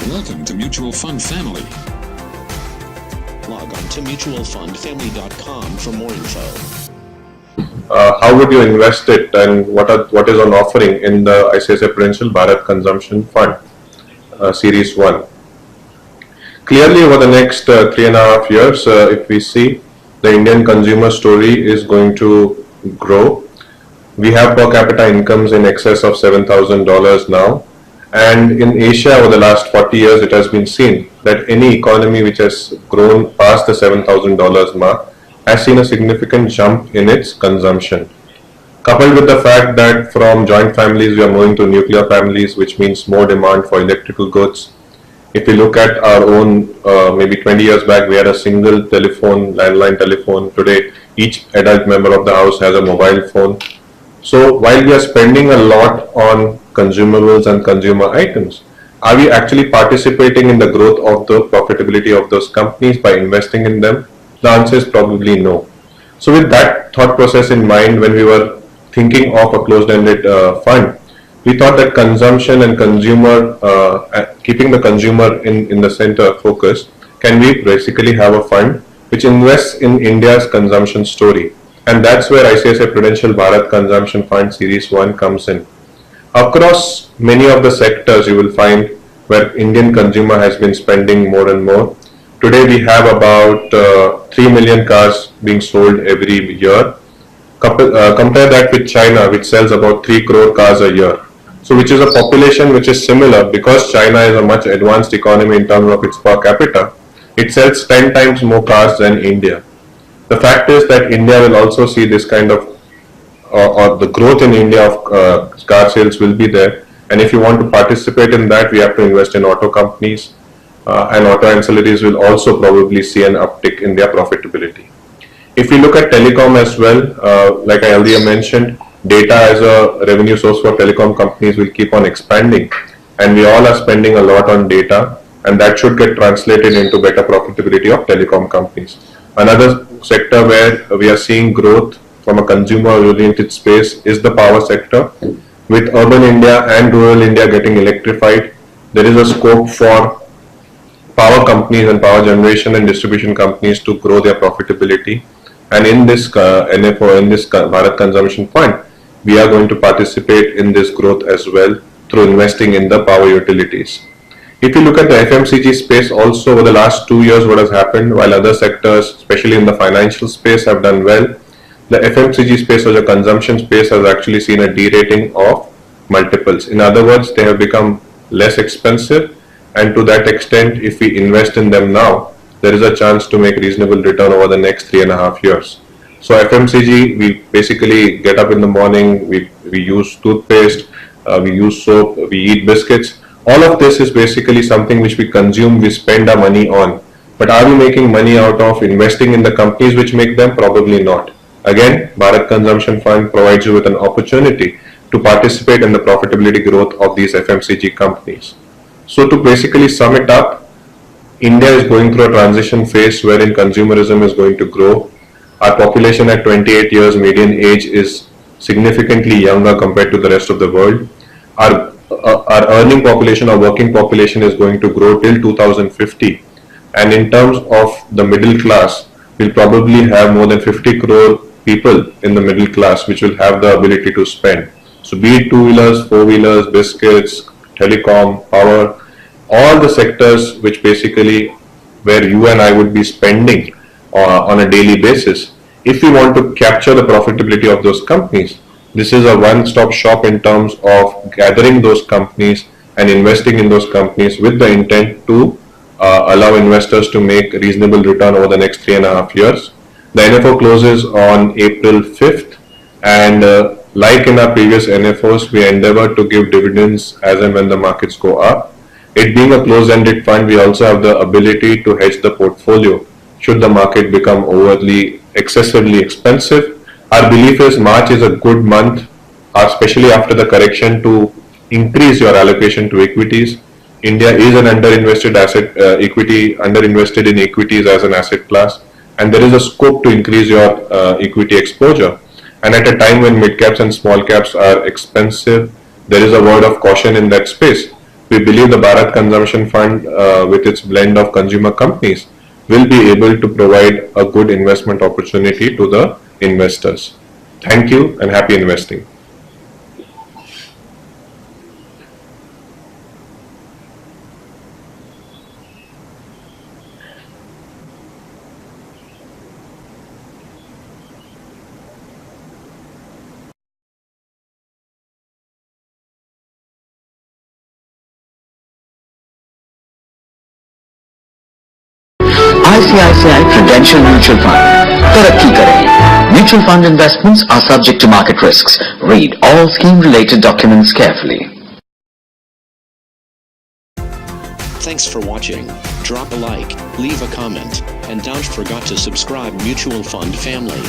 Welcome to Mutual Fund Family. Log on to mutualfundfamily.com for more info. How would you invest it, and what is on offering in the ICICI Prudential Bharat Consumption Fund Series 1? Clearly, over the next 3.5 years, if we see, the Indian consumer story is going to grow. We have per capita incomes in excess of $7,000 now. And in Asia, over the last 40 years, it has been seen that any economy which has grown past the $7,000 mark has seen a significant jump in its consumption. Coupled with the fact that from joint families we are moving to nuclear families, which means more demand for electrical goods. If we look at our own, maybe 20 years back, we had a single telephone, landline telephone. Today, each adult member of the house has a mobile phone. So while we are spending a lot on consumables and consumer items, are we actually participating in the growth of the profitability of those companies by investing in them? The answer is probably no. So with that thought process in mind, when we were thinking of a closed-ended fund, we thought that consumption and consumer, keeping the consumer in the center focus, can we basically have a fund which invests in India's consumption story? And that's where ICICI Prudential Bharat Consumption Fund Series 1 comes in. Across many of the sectors, you will find where Indian consumer has been spending more and more. Today we have about 3 million cars being sold every year. Compare that with China, which sells about 3 crore cars a year. So which is a population which is similar, because China is a much advanced economy in terms of its per capita. It sells 10 times more cars than India. The fact is that India will also see this kind of, or the growth in India of car sales will be there. And if you want to participate in that, we have to invest in auto companies, and auto ancillaries will also probably see an uptick in their profitability. If we look at telecom as well, like I earlier mentioned, data as a revenue source for telecom companies will keep on expanding, and we all are spending a lot on data, and that should get translated into better profitability of telecom companies. Another sector where we are seeing growth from a consumer-oriented space is the power sector. With urban India and rural India getting electrified, there is a scope for power companies and power generation and distribution companies to grow their profitability. And in this NFO, in this Bharat Consumption Fund, we are going to participate in this growth as well through investing in the power utilities. If you look at the FMCG space also, over the last 2 years, what has happened, while other sectors, especially in the financial space, have done well, the FMCG space or the consumption space has actually seen a derating of multiples. In other words, they have become less expensive, and to that extent, if we invest in them now, there is a chance to make reasonable return over the next 3.5 years. So FMCG, we basically get up in the morning, we use toothpaste, we use soap, we eat biscuits. All of this is basically something which we consume, we spend our money on. But are we making money out of investing in the companies which make them? Probably not. Again, Bharat Consumption Fund provides you with an opportunity to participate in the profitability growth of these FMCG companies. So to basically sum it up, India is going through a transition phase wherein consumerism is going to grow. Our population at 28 years median age is significantly younger compared to the rest of the world. Our earning population, our working population is going to grow till 2050. And in terms of the middle class, we'll probably have more than 50 crore people in the middle class which will have the ability to spend. So be it two-wheelers, four-wheelers, biscuits, telecom, power, all the sectors which basically where you and I would be spending on a daily basis. If we want to capture the profitability of those companies, this is a one-stop shop in terms of gathering those companies and investing in those companies with the intent to allow investors to make reasonable return over the next 3.5 years. The NFO closes on April 5th, and like in our previous NFOs, we endeavor to give dividends as and when the markets go up. It being a closed-ended fund, we also have the ability to hedge the portfolio should the market become overly excessively expensive. Our belief is March is a good month, especially after the correction, to increase your allocation to equities. India is an underinvested underinvested in equities as an asset class, and there is a scope to increase your equity exposure. And at a time when mid caps and small caps are expensive, there is a word of caution in that space. we believe the Bharat Consumption Fund, with its blend of consumer companies, will be able to provide a good investment opportunity to the investors. Thank you and happy investing. ICICI Prudential Mutual Fund. Tarakki करें. Mutual fund investments are subject to market risks. Read all scheme-related documents carefully. Thanks for watching. Drop a like, leave a comment, and don't forget to subscribe Mutual Fund family.